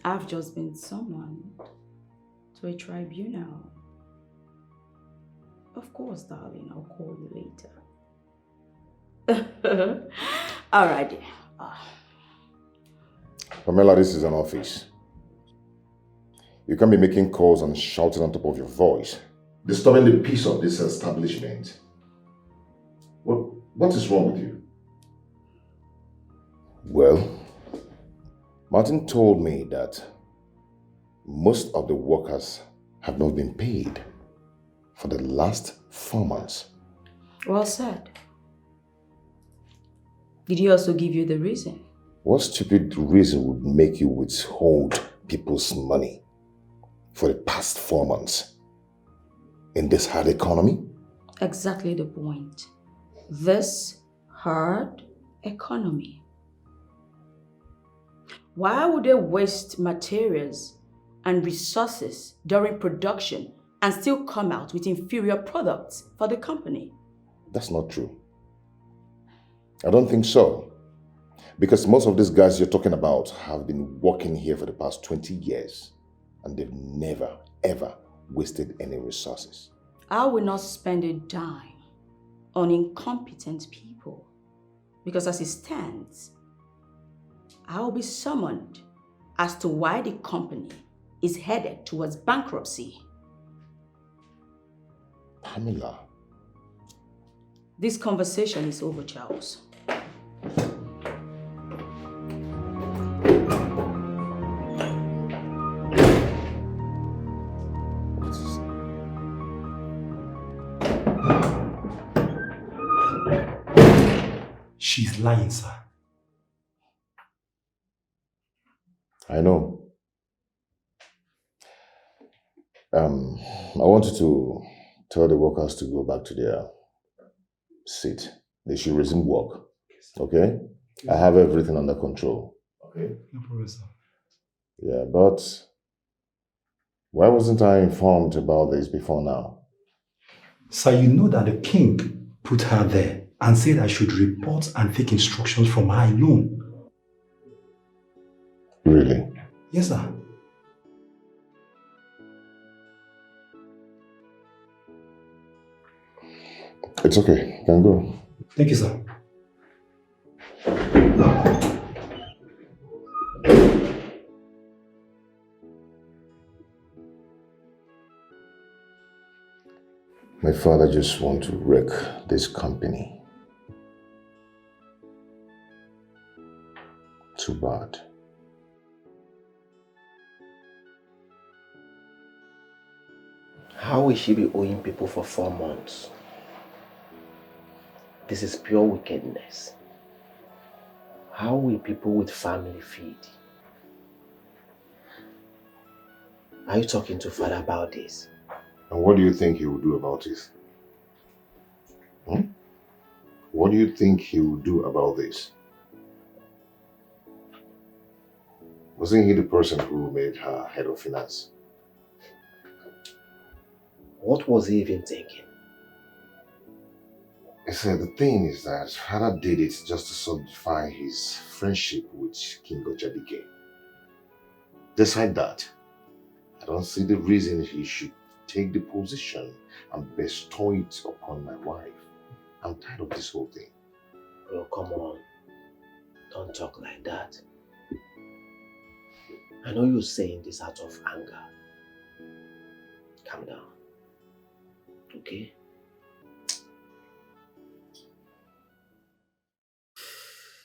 I've just been summoned to a tribunal. Of course, darling, I'll call you later. Alrighty. Pamela, this is an office. You can't be making calls and shouting on top of your voice, disturbing the peace of this establishment. What is wrong with you? Well, Martin told me that most of the workers have not been paid for the last 4 months. Well said. Did he also give you the reason? What stupid reason would make you withhold people's money for the past 4 months in this hard economy? Exactly the point. This hard economy. Why would they waste materials and resources during production and still come out with inferior products for the company? That's not true. I don't think so. Because most of these guys you're talking about have been working here for the past 20 years and they've never, ever wasted any resources. I will not spend a dime on incompetent people because as it stands, I will be summoned as to why the company is headed towards bankruptcy. Pamela. This conversation is over, Charles. She's lying, sir. I know. I want you to tell the workers to go back to their seat. They should resume work. Okay? I have everything under control. Okay? No problem, sir. Yeah, but why wasn't I informed about this before now? Sir, you know that the king put her there and said I should report and take instructions from her alone. Really? Yes, sir. It's okay. You can go. Thank you, sir. My father just wants to wreck this company. Too bad. How will she be owing people for 4 months? This is pure wickedness. How will people with family feed? Are you talking to father about this? And what do you think he will do about this? What do you think he will do about this? Wasn't he the person who made her head of finance? What was he even thinking? I said the thing is that father did it just to solidify his friendship with King Ojadike. Despite that, I don't see the reason he should take the position and bestow it upon my wife. I'm tired of this whole thing. Bro, come on. Don't talk like that. I know you're saying this out of anger. Calm down. Okay?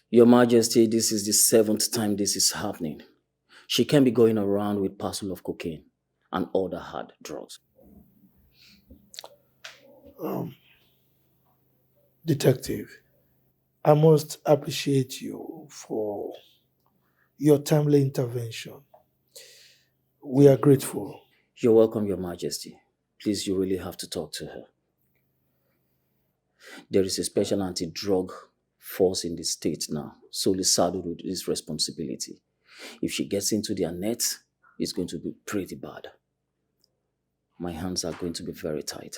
Your Majesty, this is the 7th time this is happening. She can't be going around with parcel of cocaine and other hard drugs. Detective, I must appreciate you for your timely intervention. We are grateful. You're welcome, Your Majesty. Please, you really have to talk to her. There is a special anti-drug force in the state now, solely saddled with this responsibility. If she gets into their net, it's going to be pretty bad. My hands are going to be very tight.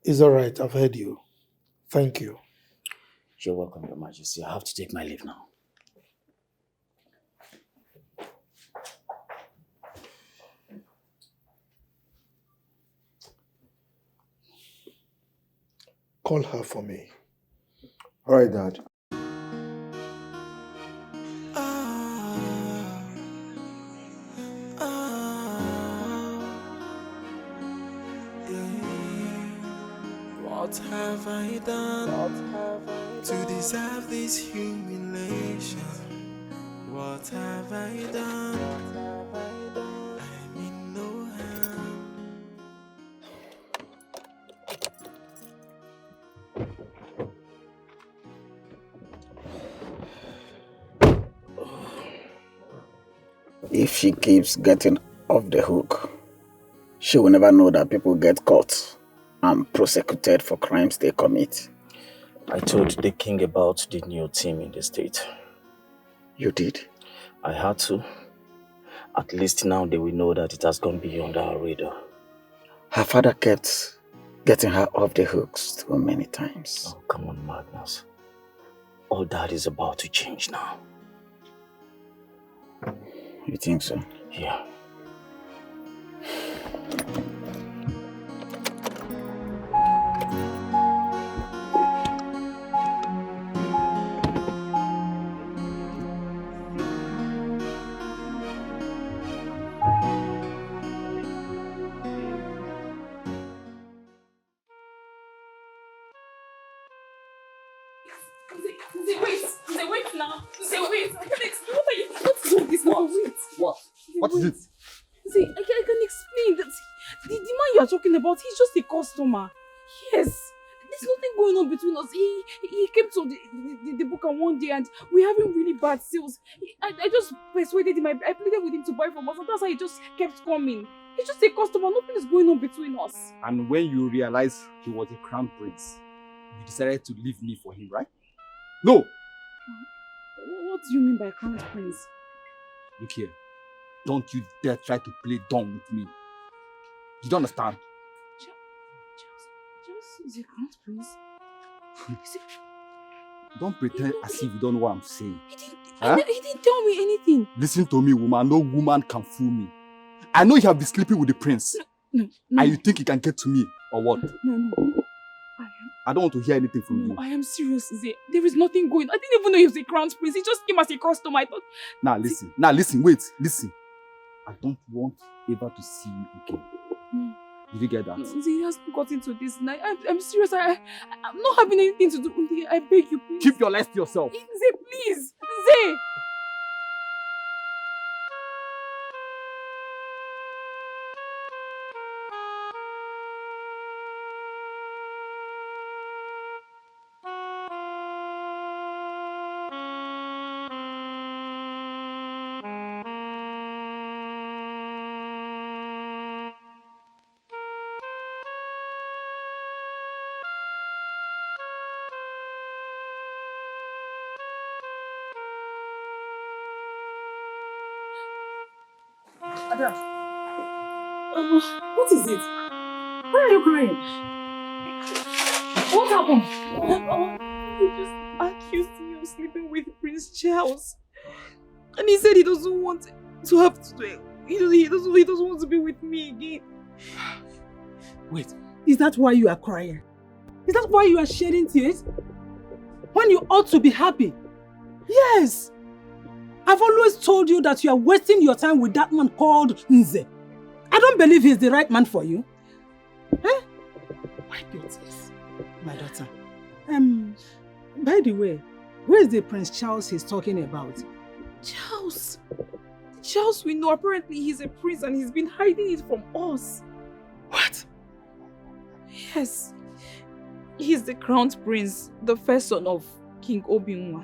It's all right. I've heard you. Thank you. You're welcome, Your Majesty. I have to take my leave now. Call her for me. All right, Dad. What have I done to deserve this humiliation? What have I done? I mean no harm. If she keeps getting off the hook, she will never know that people get caught and prosecuted for crimes they commit. I told the king about the new team in the state. You did? I had to. At least now they will know that it has gone beyond our radar. Her father kept getting her off the hooks too many times. Oh, come on, Magnus. All that is about to change now. You think so? Yeah. Wait now. Wait. I can explain. What is all this now? Wait. What is it? See, I can explain that the man you are talking about, he's just a customer. Yes. There's nothing going on between us. He came to the book on one day and we're having really bad sales. I just persuaded him. I pleaded with him to buy from us, and that's how he just kept coming. He's just a customer. Nothing is going on between us. And when you realized he was a crown prince, you decided to leave me for him, right? No! What do you mean by crown prince? Look here. Don't you dare try to play dumb with me. You don't understand? Is a crown prince? Don't pretend as if you don't know what I'm saying. He didn't tell me anything. Listen to me, woman. No woman can fool me. I know you have been sleeping with the prince. No. And you think you can get to me, or what? No. I don't want to hear anything from you. I am serious, Zay. There is nothing going on. I didn't even know he was a crown prince. He just came as a customer. I thought... Now listen, wait. I don't want ever to see you again. No. Did you get that? Zay, he hasn't got into this. I'm serious. I'm not having anything to do with it. I beg you, please. Keep your lies to yourself. Zay, please. Zay! Ada, what is it? Why are you crying? What happened? He just accused me of sleeping with Prince Charles. And he said he doesn't want to have to. He doesn't want to be with me again. Wait, is that why you are crying? Is that why you are shedding tears? When you ought to be happy? Yes! I've always told you that you are wasting your time with that man called Nze. I don't believe he's the right man for you. Eh? Wipe your tears, my daughter. By the way, where is the Prince Charles he's talking about? Charles? Charles we know, apparently he's a prince and he's been hiding it from us. What? Yes. He's the crown prince, the first son of King Obinwa.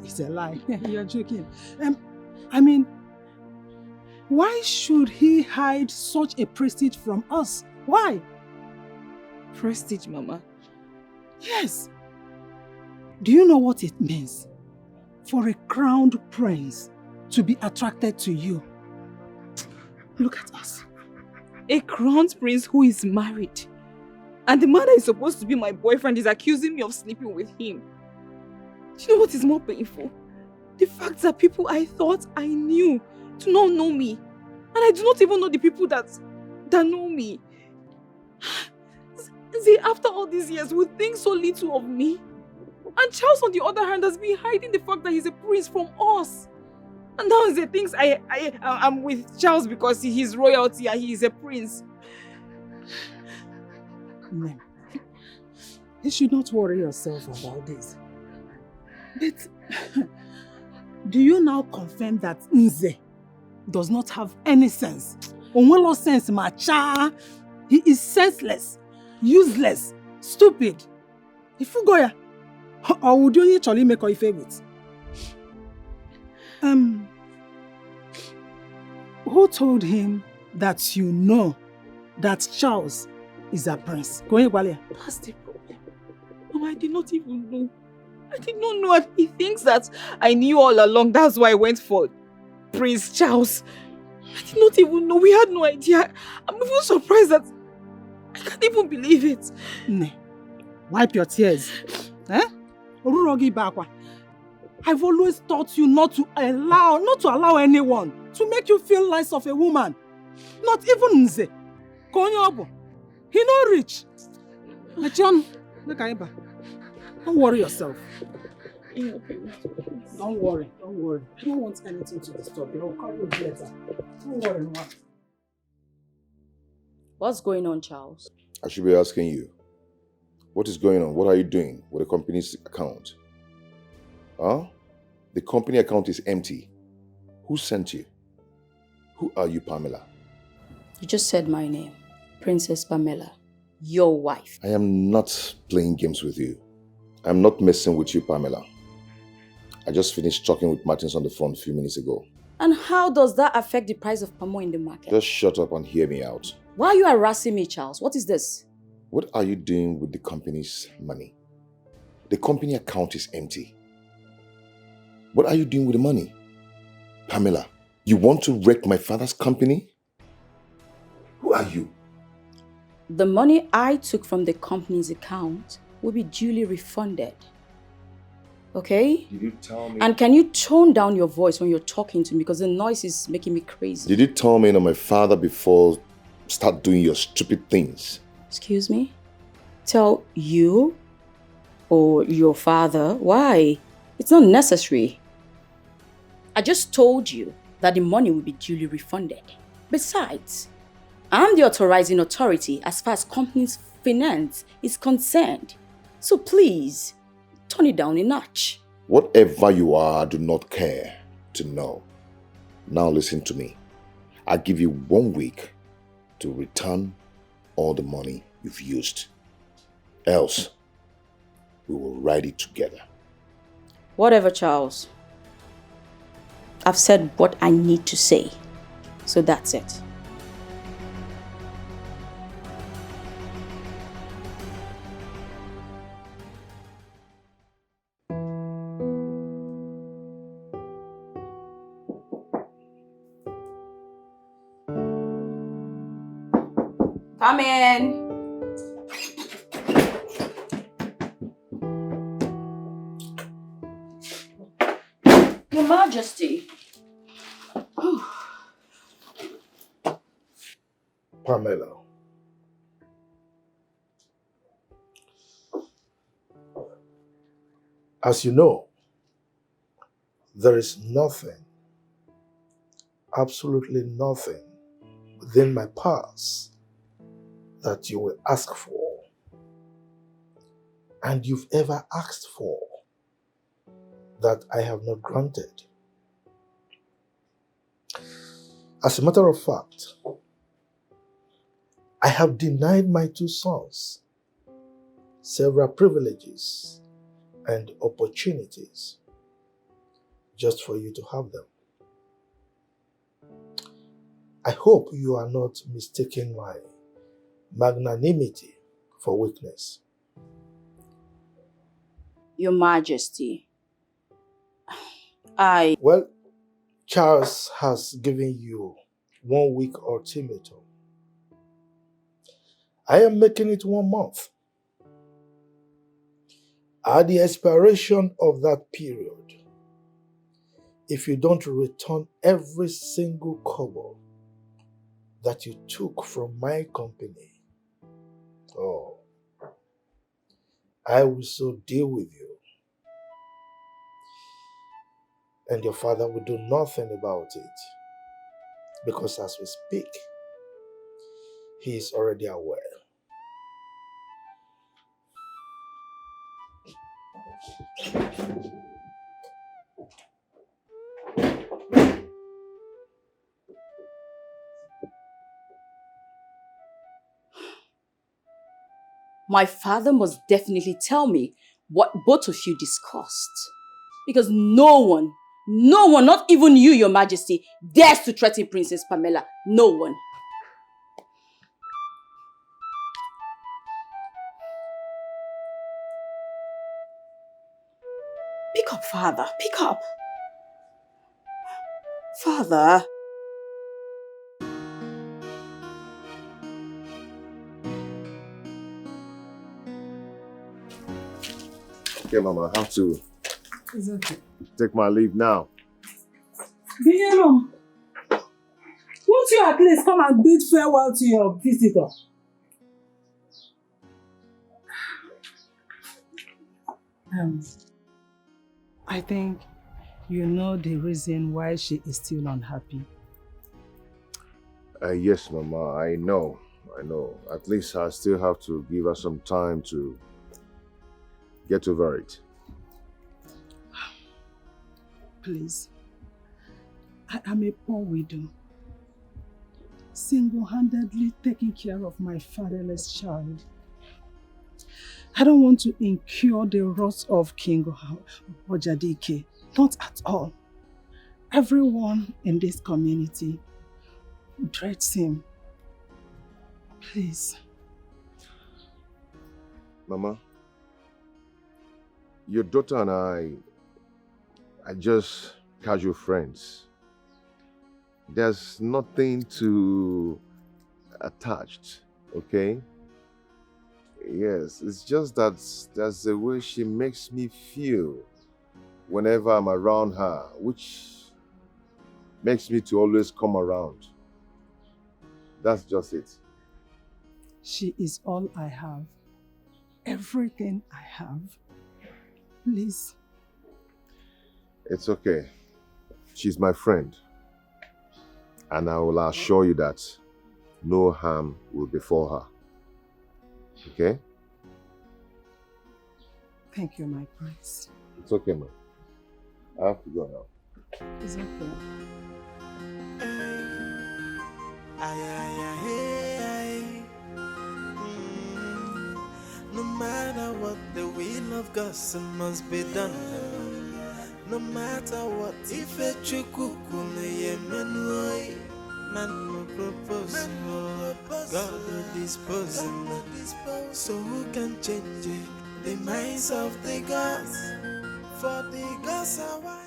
It's a lie. You're joking. I mean, why should he hide such a prestige from us? Why? Prestige, Mama? Yes. Do you know what it means for a crowned prince to be attracted to you? Look at us. A crowned prince who is married. And the man that is supposed to be my boyfriend is accusing me of sleeping with him. Do you know what is more painful? The fact that people I thought I knew do not know me. And I do not even know the people that know me. See, after all these years, would think so little of me. And Charles, on the other hand, has been hiding the fact that he's a prince from us. And now he thinks I'm with Charles because he's royalty and he is a prince. No. You should not worry yourself about this. But do you now confirm that Nze does not have any sense? Onwelo sense, macha. He is senseless, useless, stupid. If you go here, or would you actually make your favorite? Who told him that you know that Charles is a prince? Go ahead, That's the problem. Mama, I did not even know. I did not know, and he thinks that I knew all along. That's why I went for Prince Charles. I did not even know. We had no idea. I'm even surprised that I can't even believe it. Ne, wipe your tears. Eh? I've always taught you not to allow anyone to make you feel less of a woman. Not even Nze. Konyobo. He not rich. John, don't worry yourself. Don't worry. I don't want anything to disturb you. I'll call you later. Don't worry, man. What's going on, Charles? I should be asking you. What is going on? What are you doing with the company's account? Huh? The company account is empty. Who sent you? Who are you, Pamela? You just said my name. Princess Pamela. Your wife. I am not playing games with you. I'm not messing with you, Pamela. I just finished talking with Martins on the phone a few minutes ago. And how does that affect the price of palm oil in the market? Just shut up and hear me out. Why are you harassing me, Charles? What is this? What are you doing with the company's money? The company account is empty. What are you doing with the money? Pamela, you want to wreck my father's company? Who are you? The money I took from the company's account will be duly refunded. Okay? Did you tell me? And can you tone down your voice when you're talking to me because the noise is making me crazy? Did you tell me my father before start doing your stupid things? Excuse me? Tell you or your father? Why? It's not necessary. I just told you that the money will be duly refunded. Besides, I'm the authorizing authority as far as company's finance is concerned. So please, turn it down a notch. Whatever you are, I do not care to know. Now listen to me. I give you 1 week to return all the money you've used. Else, we will ride it together. Whatever, Charles. I've said what I need to say. So that's it. Come in. Your Majesty. Pamela. As you know, there is nothing, absolutely nothing within my past that you will ask for and you've ever asked for that I have not granted. As a matter of fact, I have denied my 2 sons several privileges and opportunities just for you to have them. I hope you are not mistaking my magnanimity for weakness. Your Majesty, Well, Charles has given you 1 week ultimatum. I am making it 1 month. At the expiration of that period, if you don't return every single kobo that you took from my company, oh, I will so deal with you. And your father will do nothing about it. Because as we speak, he is already aware. My father must definitely tell me what both of you discussed. Because no one, not even you, Your Majesty, dares to threaten Princess Pamela. No one. Pick up, Father. Pick up. Father. Okay, Mama, I have to It's okay. take my leave now. Binyelo, won't you at least come and bid farewell to your visitor? I think you know the reason why she is still unhappy. Yes, Mama, I know. At least I still have to give her some time to get over it. Please. I am a poor widow, single-handedly taking care of my fatherless child. I don't want to incur the wrath of King Ojadike. Not at all. Everyone in this community dreads him. Please. Mama, your daughter and I are just casual friends. There's nothing to attached, okay? Yes, it's just that that's the way she makes me feel whenever I'm around her, which makes me to always come around. That's just it. She is all I have. Everything I have. Please. It's okay. She's my friend. And I will assure you that no harm will befall her. Okay? Thank you, my prince. It's okay, man. I have to go now. It's okay. No matter what, the will of God must be done. No matter what, if a chukukule yemenoi, man no propose, God will dispose. So who can change it? The minds of the gods, for the gods are wise.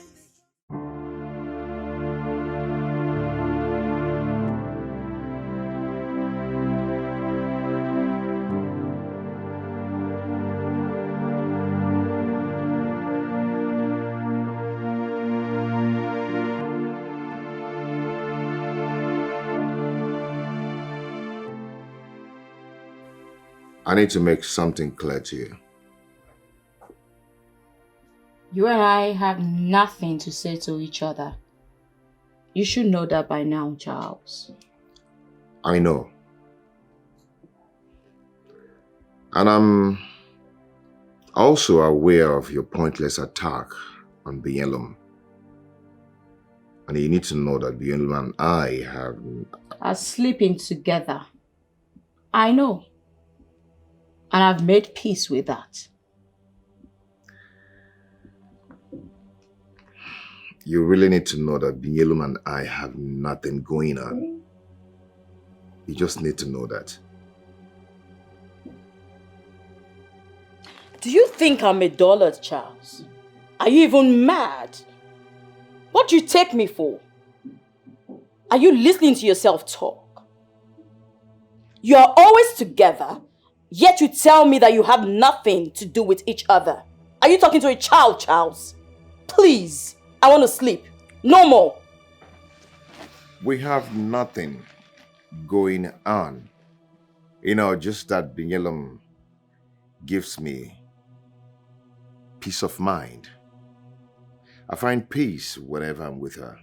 I need to make something clear to you. You and I have nothing to say to each other. You should know that by now, Charles. I know. And I'm also aware of your pointless attack on Bielum. And you need to know that Bielum and I are sleeping together. I know. And I've made peace with that. You really need to know that Bielum and I have nothing going on. You just need to know that. Do you think I'm a dullard, Charles? Are you even mad? What do you take me for? Are you listening to yourself talk? You are always together, yet you tell me that you have nothing to do with each other. Are you talking to a child, Charles? Please, I want to sleep. No more. We have nothing going on. Just that Binyelum gives me peace of mind. I find peace whenever I'm with her.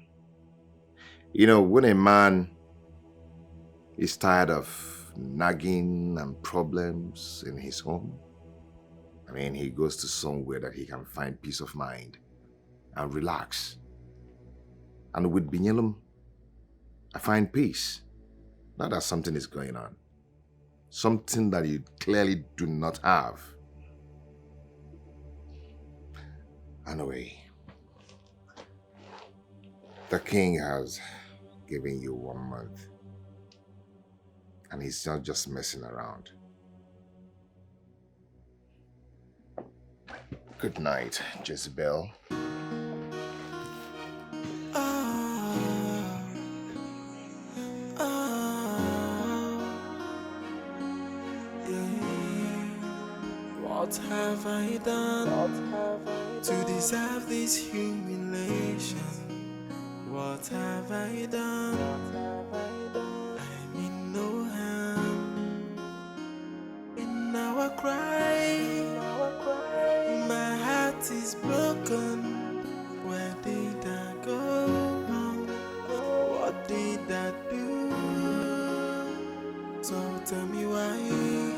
When a man is tired of nagging and problems in his home, he goes to somewhere that he can find peace of mind and relax. And with Binyelum, I find peace. Not that something is going on. Something that you clearly do not have. Anyway, the king has given you 1 month. And he's not just messing around. Good night, Jezebel. What have I done to deserve this humiliation? What have I done? I mean no harm. In our cry, my heart is broken. Where did I go wrong? What did I do? So tell me why you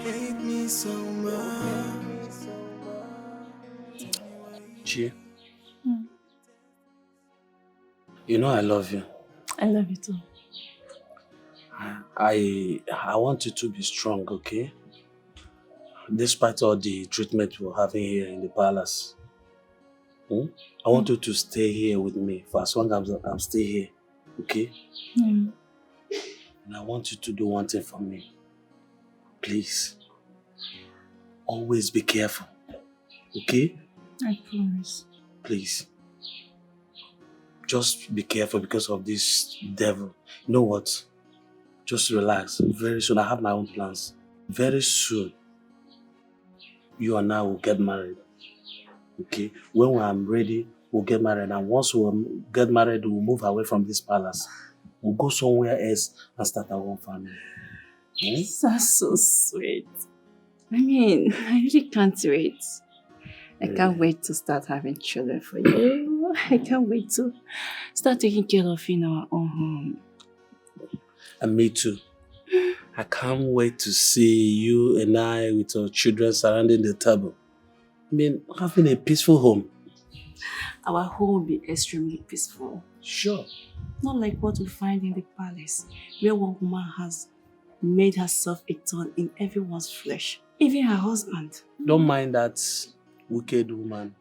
hate me so much. Chi, you know I love you. I love you too. I want you to be strong, okay? Despite all the treatment we're having here in the palace. I want you to stay here with me for as long as I'm still here, okay? And I want you to do one thing for me. Please. Always be careful, okay? I promise. Please. Just be careful because of this devil. You know what? Just relax. Very soon, I have my own plans. Very soon, you and I will get married. Okay? When I'm ready, we'll get married. And once we get married, we'll move away from this palace. We'll go somewhere else and start our own family. That's so sweet. I mean, I really can't wait. I can't wait to start having children for you. I can't wait to start taking care of you in our own home. And me too. I can't wait to see you and I with our children surrounding the table. I mean, having a peaceful home. Our home will be extremely peaceful. Sure. Not like what we find in the palace, where one woman has made herself a thorn in everyone's flesh, even her husband. Don't mind that wicked woman.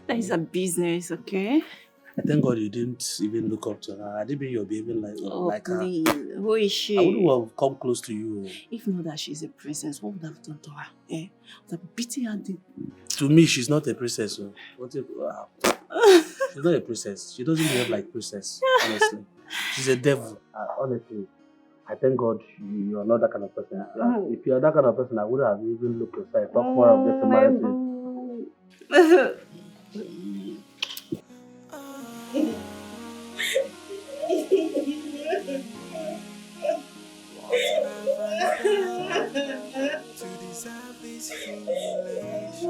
That is a business, okay? I thank God you didn't even look up to her. I didn't mean you're behaving like her. Please. Who is she? I wouldn't have come close to you. If not that she's a princess, what would I have done to her? Eh? Would I be beating her deep? To me, she's not a princess. So. She's not a princess. She doesn't behave like a princess, honestly. She's a devil. Honestly, I thank God you are not that kind of person. If you are that kind of person, I wouldn't have even looked aside. Talk more of getting married to. To deserve this humiliation,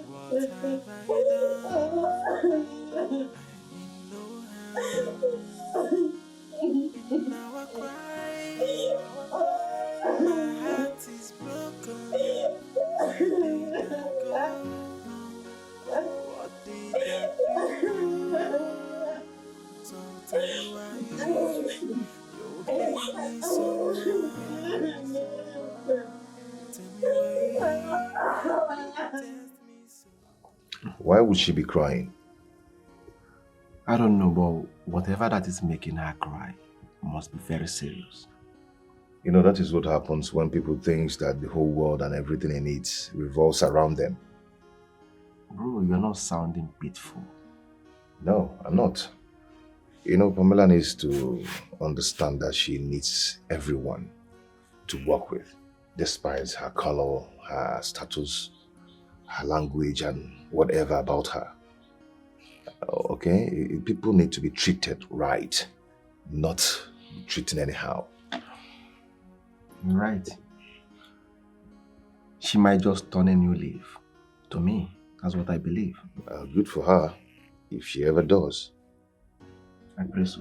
what have I done? No harm. Now I cry, my heart is broken. Where did I go wrong? What did I do? So tell me why you hate me so much. Why would she be crying? I don't know, but whatever that is making her cry must be very serious. That is what happens when people think that the whole world and everything in it revolves around them. Bro, you're not sounding pitiful. No, I'm not. Pamela needs to understand that she needs everyone to work with, despite her color, her status, her language, and whatever about her. Okay? People need to be treated right, not treated anyhow. You're right. She might just turn a new leaf. To me, that's what I believe. Good for her, if she ever does. I pray so.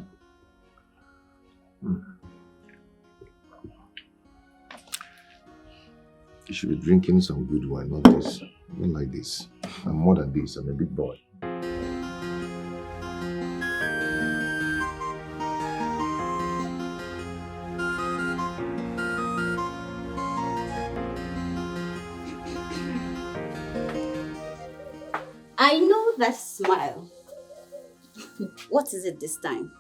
You should be drinking some good wine, not this. Not like this. I'm more than this. I'm a big boy. I know that smile. What is it this time?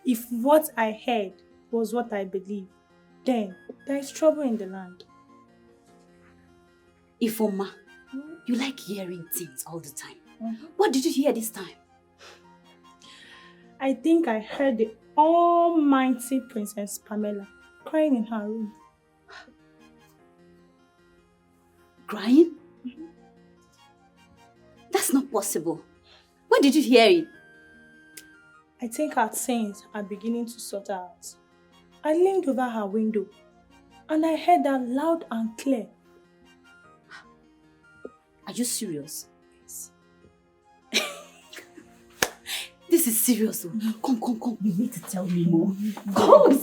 If what I heard was what I believe, then there is trouble in the land. Ifoma, you like hearing things all the time. What did you hear this time? I think I heard the almighty Princess Pamela crying in her room. Crying? That's not possible. Where did you hear it? I think her things are beginning to sort her out. I leaned over her window and I heard her loud and clear. Are you serious? Yes. This is serious. Come. You need to tell me more. Come.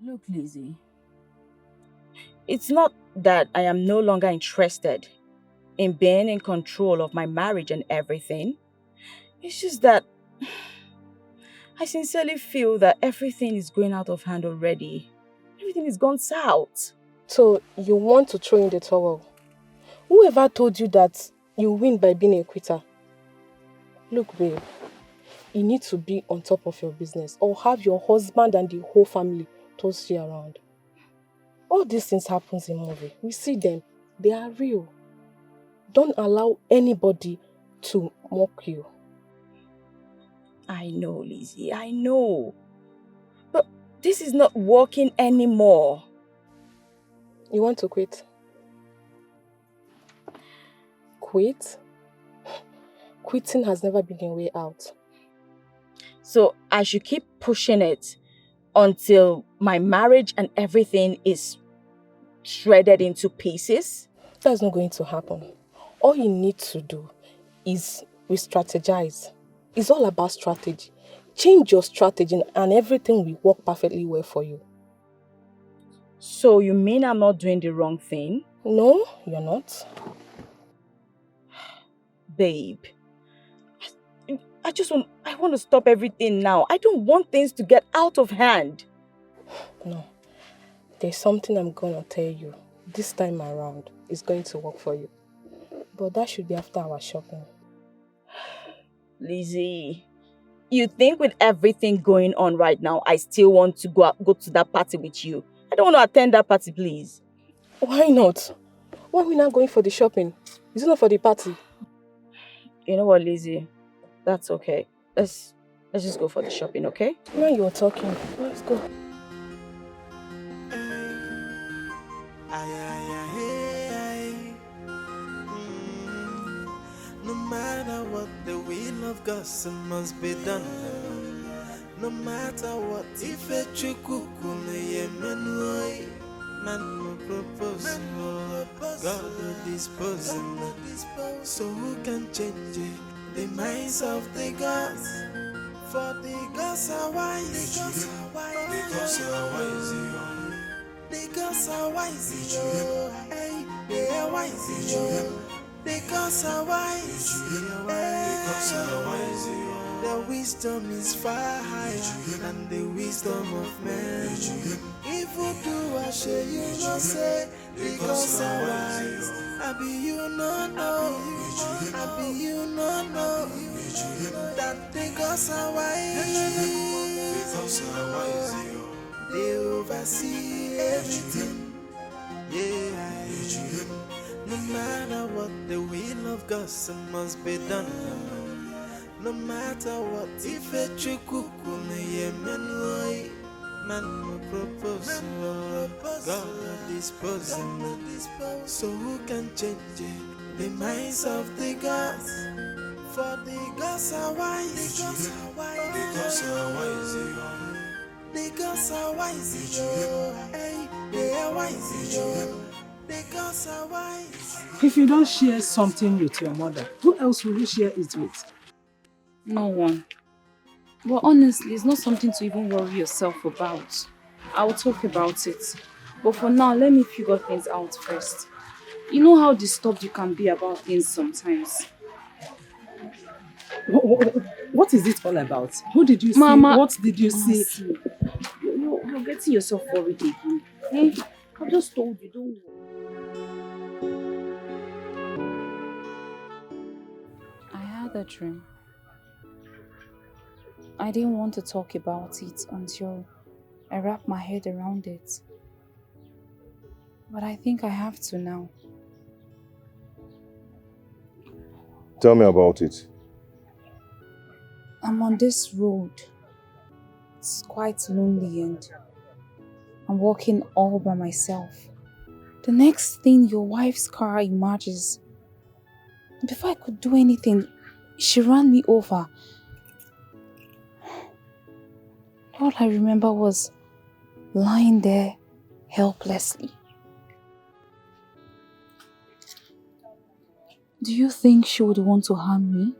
Look, Lizzie, it's not that I am no longer interested in being in control of my marriage and everything. It's just that I sincerely feel that everything is going out of hand already. Everything is gone south. So you want to throw in the towel? Whoever told you that you win by being a quitter? Look, babe, you need to be on top of your business or have your husband and the whole family toss you around. All these things happen in movie. We see them. They are real. Don't allow anybody to mock you. I know, Lizzie, I know. But this is not working anymore. You want to quit? Quit? Quitting has never been a way out. So I should keep pushing it until my marriage and everything is shredded into pieces? That's not going to happen. All you need to do is re-strategize. It's all about strategy. Change your strategy and everything will work perfectly well for you. So you mean I'm not doing the wrong thing? No, you're not. Babe, I want to stop everything now. I don't want things to get out of hand. No, there's something I'm going to tell you. This time around, it's going to work for you. But that should be after our shopping. Lizzie, you think with everything going on right now, I still want to go to that party with you? I don't want to attend that party, please. Why not? Why are we not going for the shopping? Is it not for the party? You know what, Lizzie? That's okay. Let's just go for the shopping, okay? Now you're talking. Let's go. No matter what, the will of God must be done. No matter what, if a Chinenye Nnebe, man will propose, God will dispose. So who can change it? The minds of the gods, for the gods are wise. The gods are wise. Because I wise yo, hey, yeah, wise yo. Because I wise, the wisdom is far higher than the wisdom of men. If you do, I share you no say. Because I wise, I be you no know, I be you no know. That because I wise, they oversee everything. Yeah. No matter what, the will of God must be done. No matter what, if a chukukume yemenoi, man will propose, God will dispose. So who can change the minds of the gods? For the gods are wise. The gods are wise. The gods are wise. Hey, they are wise. If you don't share something with your mother, who else will you share it with? No one. But honestly, it's not something to even worry yourself about. I'll talk about it. But for now, let me figure things out first. You know how disturbed you can be about things sometimes. What is it all about? Who did you see? What did you see? You're getting yourself worried again. Hey, I just told you, don't worry. I had a dream. I didn't want to talk about it until I wrapped my head around it. But I think I have to now. Tell me about it. I'm on this road. It's quite lonely and I'm walking all by myself. The next thing, your wife's car emerges. Before I could do anything, she ran me over. All I remember was lying there helplessly. Do you think she would want to harm me?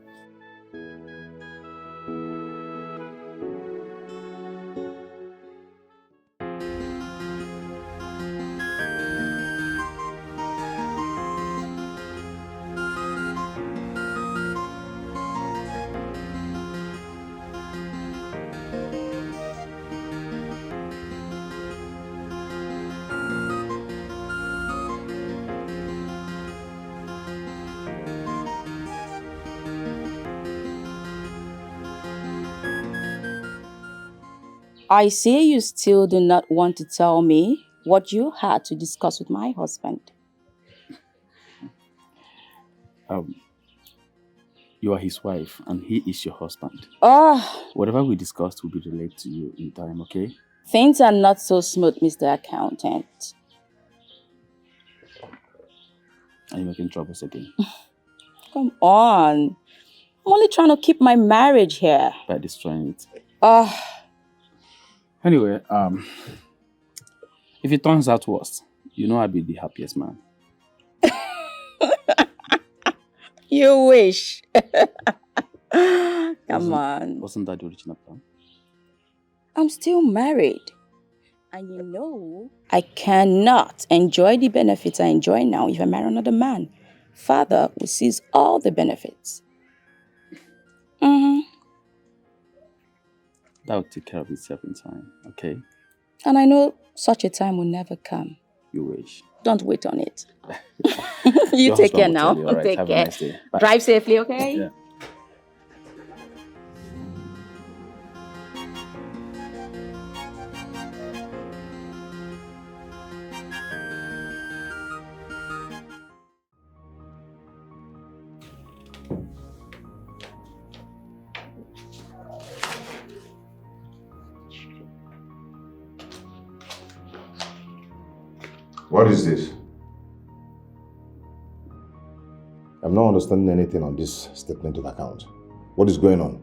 I see you still do not want to tell me what you had to discuss with my husband. You are his wife and he is your husband. Oh, Whatever we discussed will be relayed to you in time, okay? things are not so smooth, Mr. Accountant. Are you making troubles again? Come on. I'm only trying to keep my marriage here. By destroying it. Anyway, if it turns out worse, you know I'll be the happiest man. you wish. Come on. Wasn't that the original plan? I'm still married. And you know, I cannot enjoy the benefits I enjoy now if I marry another man. Father will seize all the benefits. That will take care of itself in time, okay? And I know such a time will never come. You wish. Don't wait on it. You take care now. Right. Take Have care. a nice day. Bye. Drive safely, okay? Yeah. What is this? I'm not understanding anything on this statement of account. What is going on?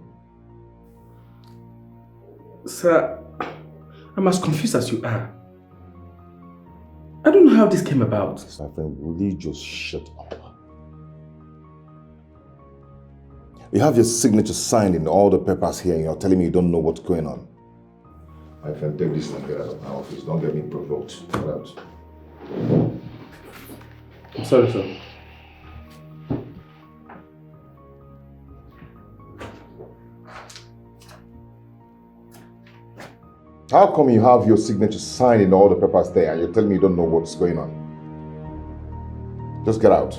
Sir, I'm as confused as you are. I don't know how this came about. My friend, will you just shut up? You have your signature signed in all the papers here and you're telling me you don't know what's going on. My friend, take this and get out of my office. Don't get me provoked. Get out. I'm sorry, sir. How come you have your signature signed in all the papers there and you're telling me you don't know what's going on? Just get out.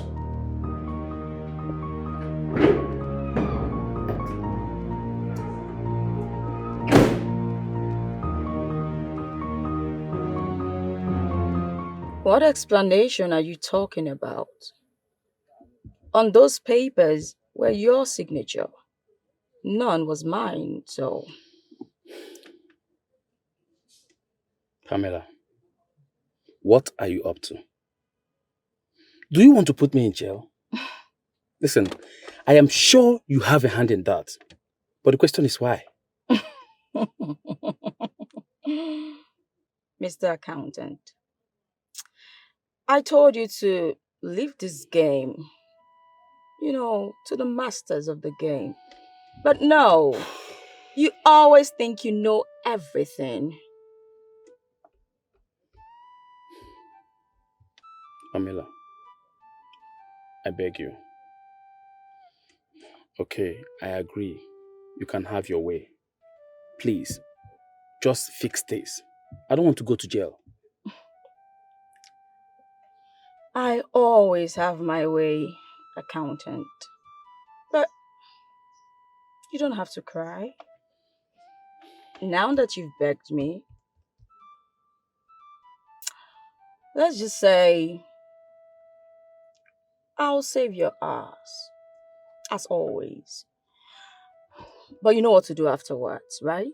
What explanation are you talking about? On those papers were your signature. None was mine, so... Pamela, what are you up to? Do you want to put me in jail? Listen, I am sure you have a hand in that. But the question is why? Mr. Accountant, I told you to leave this game, to the masters of the game. But no, you always think you know everything. Pamela, I beg you. Okay, I agree. You can have your way. Please, just fix this. I don't want to go to jail. I always have my way, Accountant. But you don't have to cry. Now that you've begged me, let's just say I'll save your ass, as always. But you know what to do afterwards, right?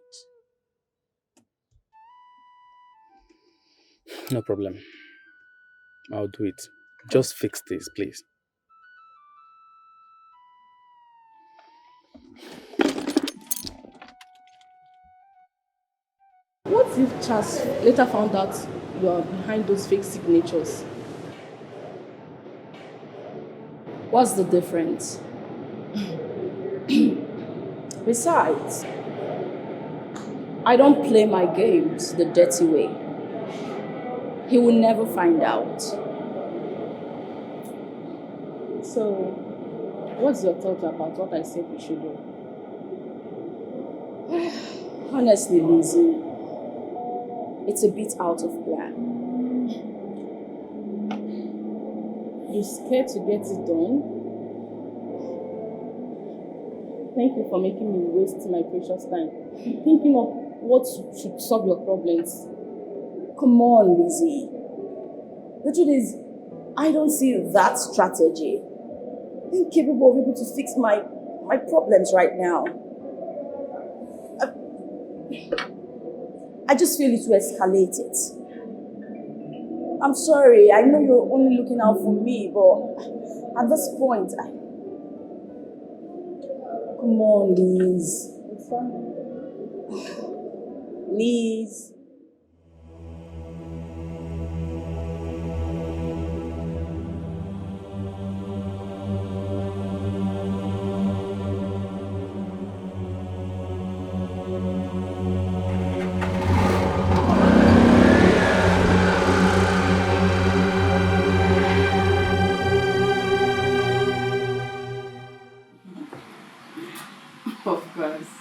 No problem. I'll do it. Just fix this, please. What if Charles later found out you are behind those fake signatures? What's the difference? Besides, I don't play my games the dirty way. He will never find out. So, what's your thought about what I said we should do? Honestly, Lizzie, it's a bit out of plan. You're scared to get it done? Thank you for making me waste my precious time thinking of what should solve your problems. Come on, Lizzie. The truth is, I don't see that strategy. I'm capable of able to fix my problems right now. I just feel it will escalate it. I'm sorry, I know you're only looking out for me, but at this point, come on, Liz. It's fine. Liz. Of course.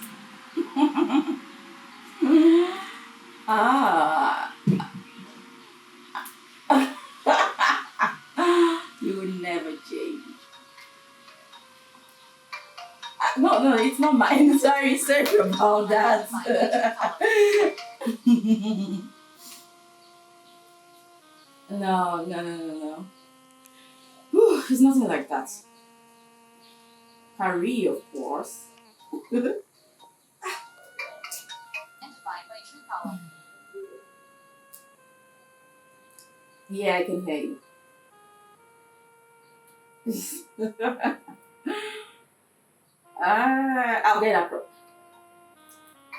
You will never change. No, it's not mine. Sorry about that. No. It's nothing like that. Harry, of course. Yeah, I can hear you. I'll get across.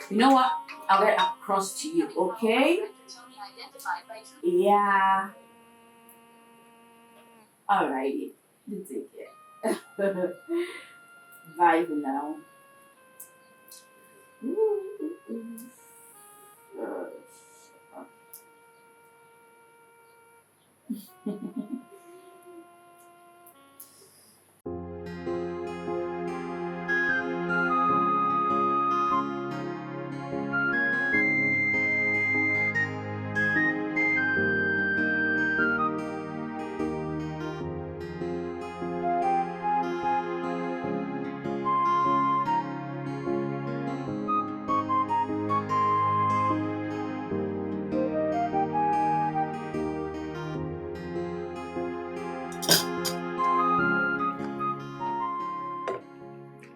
You know what? I'll get across to you, okay? Yeah. Alrighty. You take care. Bye for now.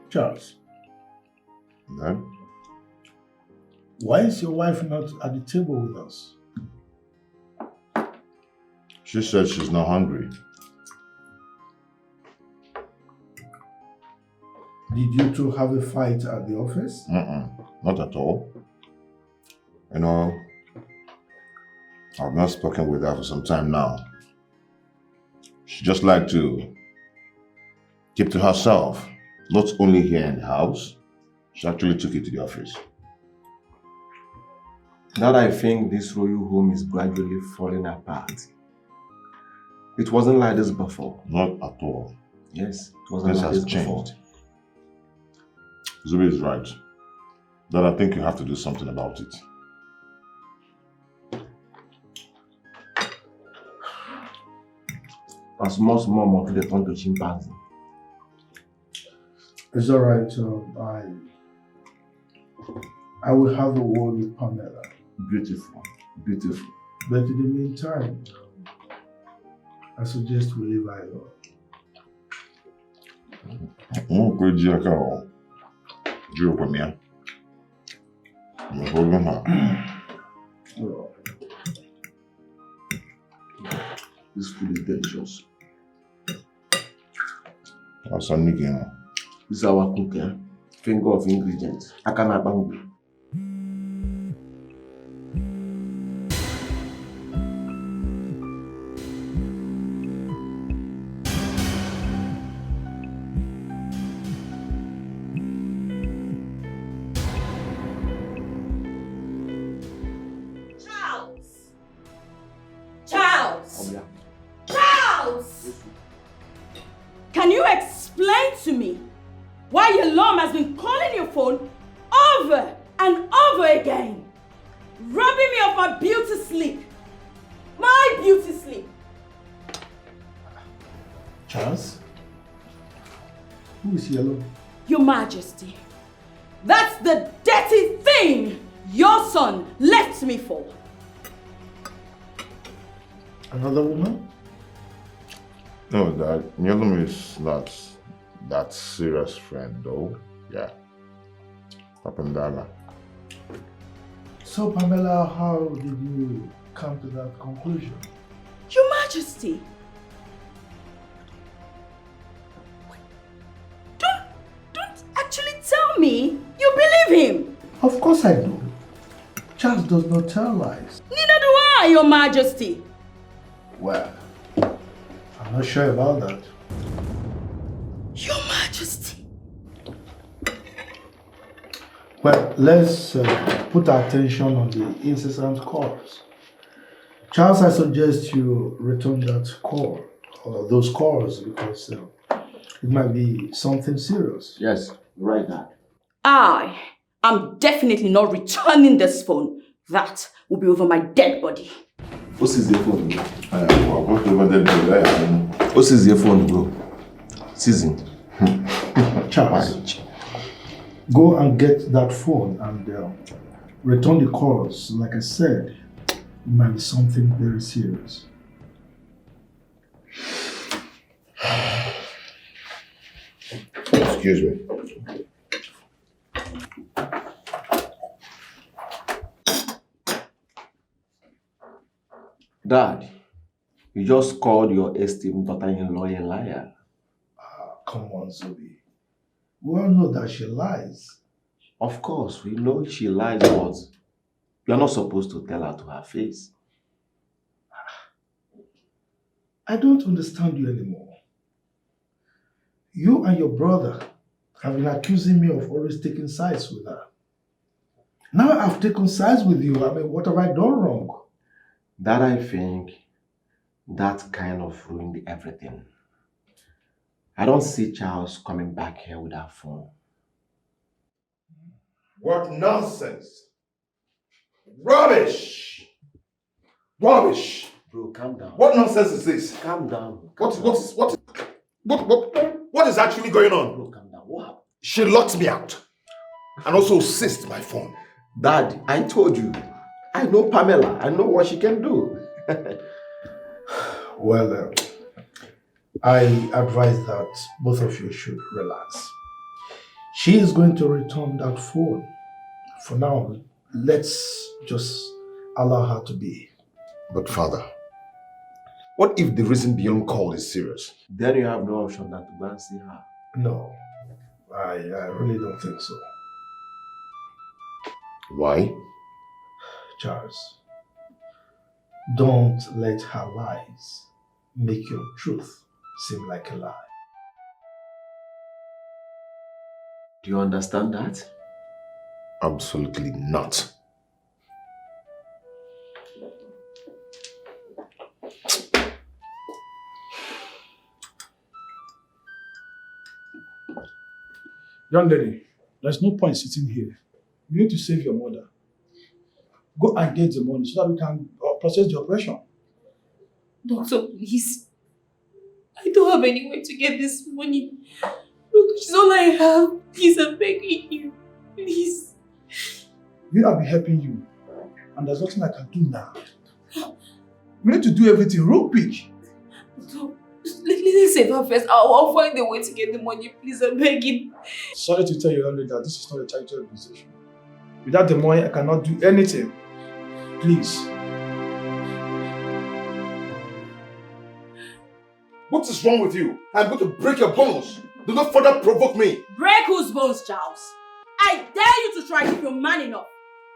Charles, No? why is your wife not at the table with us? She said she's not hungry. Did you two have a fight at the office? Not at all. You know, I've not spoken with her for some time now. She just liked to keep to herself, not only here in the house, she actually took it to the office. That I think this royal home is gradually falling apart. It wasn't like this before. Not at all. Yes, it wasn't This like has this changed. before. Zubi is right. That I think you have to do something about it. As much more to the turn to chimpanzee. It's alright, I will have a word with Pamela. Beautiful, beautiful. But in the meantime, I suggest we leave her alone. This food is delicious. That's Onny. This is our cooker. Finger of ingredients. I cannot bang. Can you explain to me why your mom has been calling your phone over and over again, robbing me of my beauty sleep? My beauty sleep. Charles? Who is yellow? Your Majesty, that's the dirty thing your son left me for. Another woman? No, that Nyelum is not that serious friend though. Yeah. Papandala. So Pamela, how did you come to that conclusion? Your Majesty, don't actually tell me you believe him. Of course I do. Charles does not tell lies. Neither do I, Your Majesty. Well, I'm not sure about that. Your Majesty. Well, let's put our attention on the incessant calls. Charles, I suggest you return that call, or those calls, because it might be something serious. Yes, right now. I am definitely not returning this phone. That will be over my dead body. What is your phone, bro? What is your phone, bro? Season. Charles, go and get that phone and return the calls. Like I said, it might be something very serious. Excuse me. Dad, you just called your esteemed daughter-in-law a liar. Come on, Zubi. We all know that she lies. Of course, we know she lies, but you're not supposed to tell her to her face. I don't understand you anymore. You and your brother have been accusing me of always taking sides with her. Now I've taken sides with you. I mean, what have I done wrong? That I think, that kind of ruined everything. I don't see Charles coming back here with our phone. What nonsense! Rubbish! Rubbish! Bro, calm down. What nonsense is this? Calm down. What is actually going on? Bro, calm down. What happened? She locked me out and also seized my phone. Dad, I told you. I know Pamela. I know what she can do. Well, I advise that both of you should relax. She is going to return that phone. For now, let's just allow her to be. But Father, what if the reason beyond call is serious? Then you have no option than to go and see her. No, I really don't think so. Why? Charles, don't let her lies make your truth seem like a lie. Do you understand that? Absolutely not. Young lady, there's no point sitting here. You need to save your mother. Go and get the money so that we can process the operation. Doctor, please. I don't have any way to get this money. Look, it's all I have. Please, I'm begging you. Please. You have been helping you. And there's nothing I can do now. We need to do everything real quick. Doctor, let's save her first. I'll find a way to get the money. Please, I'm begging. Sorry to tell you only that this is not a charity organization. Without the money, I cannot do anything. Please. What is wrong with you? I'm going to break your bones. Do not further provoke me. Break whose bones, Charles? I dare you to try it if you're man enough.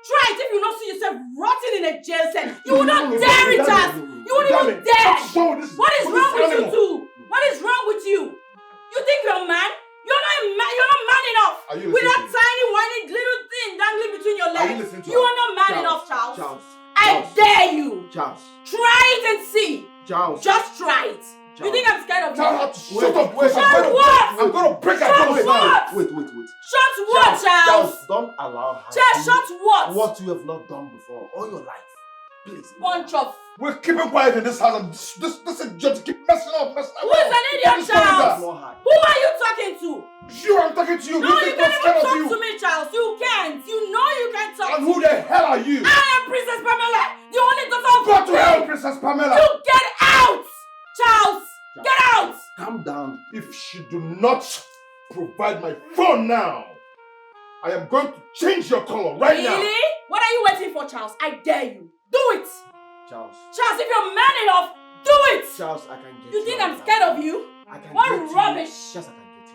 Try it if you not see yourself rotting in a jail cell. You will not dare it, Charles. You won't even dare. What is wrong with you two? What is wrong with you? You think you're a man? You're not a man. You're not man enough. With that tiny, whiny little thing dangling between your legs. You are not man enough, Charles. I dare you. Charles. Try it and see. Charles. Just try it. You think I'm scared of you? Shut up. Shut what? I'm going to break her bones. Wait. Shut what, Charles? Don't allow her. Charles, shut what? What you have not done before all your life. Please. Bunch of... We're keeping quiet in this house and this is just keep messing up. Who is an idiot, Charles? Who are you talking to? You, I'm talking to you. No, you can't even talk to me, Charles. You can't. You know you can't talk to me. And who the hell are you? I am Princess Pamela, the only daughter of... Go to hell, Princess Pamela. You get out! Charles, get out! Calm down. If she do not provide my phone now, I am going to change your color right now. Really? What are you waiting for, Charles? I dare you. Do it! Charles, if you're man enough, do it! Charles, I can get you. think I'm scared of you? What rubbish! Yes, I can get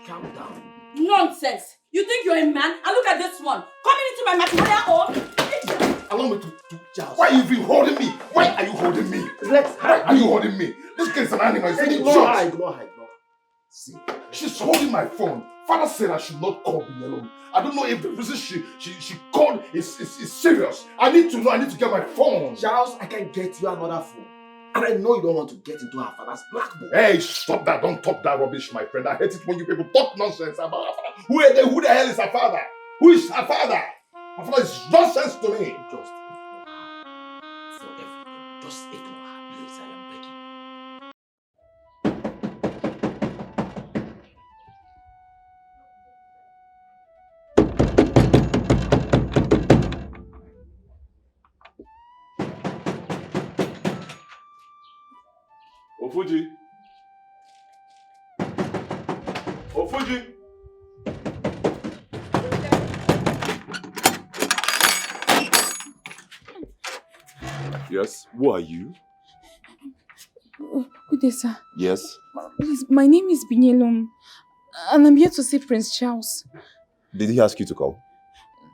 you. Calm down. Nonsense! You think you're a man? And look at this one. Coming into my matrimonial home. Allow me to Charles. Why are you even holding me? Why are you holding me? Why are you holding me? This kid is an animal. Ignore her. See, she's holding my phone. Father said I should not call me alone. I don't know if the reason she called is serious. I need to know. I need to get my phone. Charles, I can get you another phone. And I know you don't want to get into her father's black book. Hey, stop that. Don't talk that rubbish, my friend. I hate it when you people talk nonsense about her father. Who the hell is her father? Who is her father? Her father is nonsense to me. Just ignore her. For everything. Just ignore her, please. I am begging. Ofuji. Yes, who are you? Good day, sir. Yes. Please, my name is Binyelum, and I'm here to see Prince Charles. Did he ask you to come?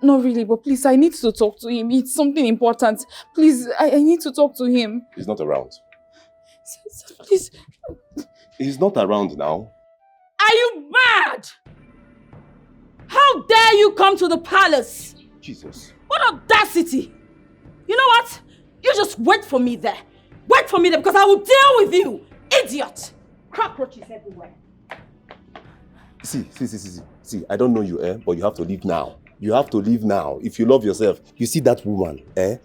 Not really, but please, I need to talk to him. It's something important. Please, I need to talk to him. He's not around. Sir, please. He's not around now. Are you mad? How dare you come to the palace? Jesus. What audacity! You know what? You just wait for me there. Wait for me there because I will deal with you, idiot! Cockroaches everywhere. See, I don't know you, but you have to leave now. You have to leave now. If you love yourself, you see that woman,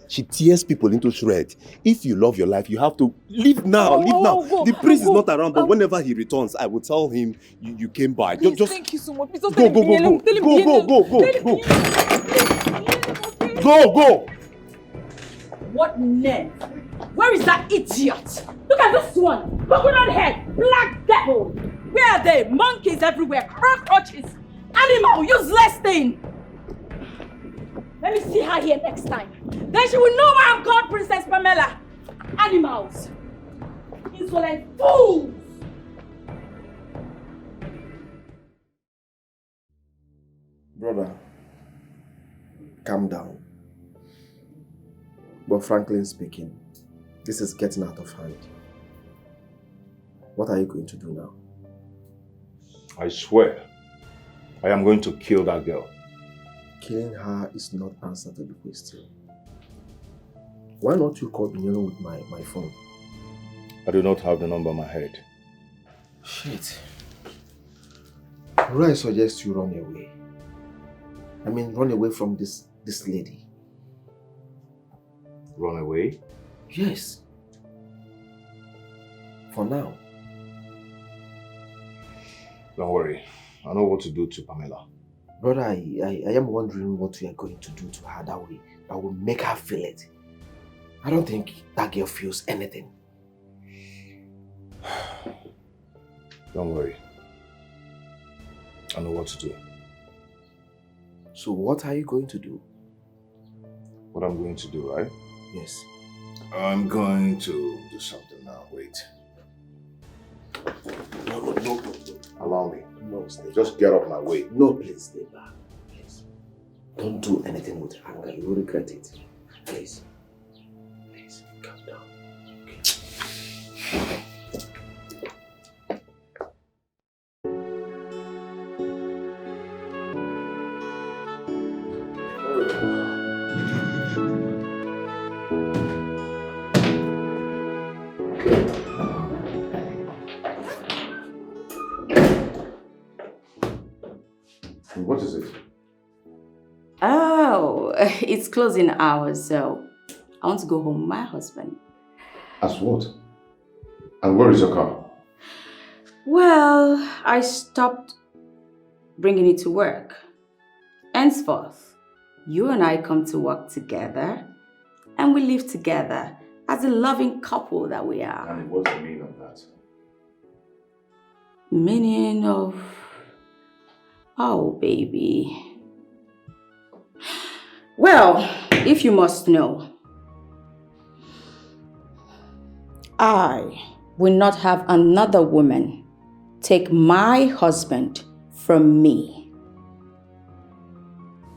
she tears people into shreds. If you love your life, you have to leave now. The prince is not around, but whenever he returns, I will tell him you came by. Please, just thank you so much. Please don't Go. What nerve? Where is that idiot? Look at this one. Coconut head, black devil. Where are they? Monkeys everywhere, cockroaches. Animal, useless thing! Let me see her here next time. Then she will know why I'm called Princess Pamela. Animals. Insolent fools! Brother, calm down. But frankly speaking, this is getting out of hand. What are you going to do now? I swear, I am going to kill that girl. Killing her is not answer to the question. Why not you call Inyelo with my phone? I do not have the number in my head. Shit. Would I suggest you run away? I mean, run away from this lady. Run away? Yes. For now. Don't worry. I know what to do to Pamela. Brother, I am wondering what we are going to do to her that will make her feel it. I don't think that girl feels anything. Don't worry. I know what to do. So what are you going to do? What I'm going to do, right? Yes. I'm going to do something now. Wait. No. Allow me. No, stay back. Just get off my way. No, please stay back. Please. Don't do anything with anger. You will regret it. Please. Please, calm down. Okay. What is it? Oh, it's closing hours, so I want to go home with my husband. As what? And where is your car? Well, I stopped bringing it to work. Henceforth, you and I come to work together and we live together as a loving couple that we are. And what's the meaning of that? Meaning of... Oh, baby. Well, if you must know, I will not have another woman take my husband from me.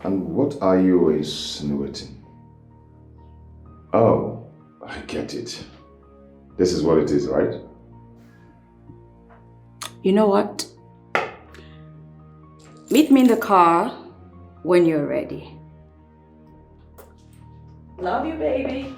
And what are you insinuating? Oh, I get it. This is what it is, right? You know what? Meet me in the car when you're ready. Love you, baby.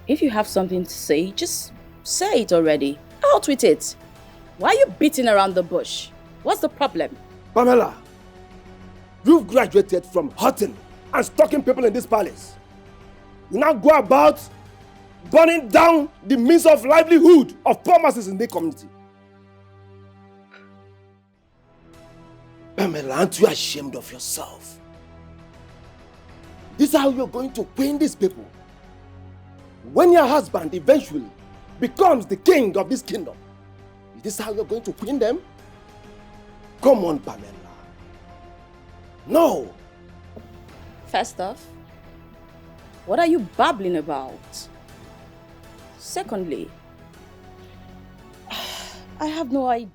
If you have something to say, just say it already. Out with it. Why are you beating around the bush? What's the problem? Pamela, you've graduated from hurting and stalking people in this palace. You now go about burning down the means of livelihood of poor masses in the community. Pamela, aren't you ashamed of yourself? This is how you're going to win these people. When your husband eventually becomes the king of this kingdom, is this how you're going to win them? Come on, Pamela. No. First off, what are you babbling about? Secondly, I have no idea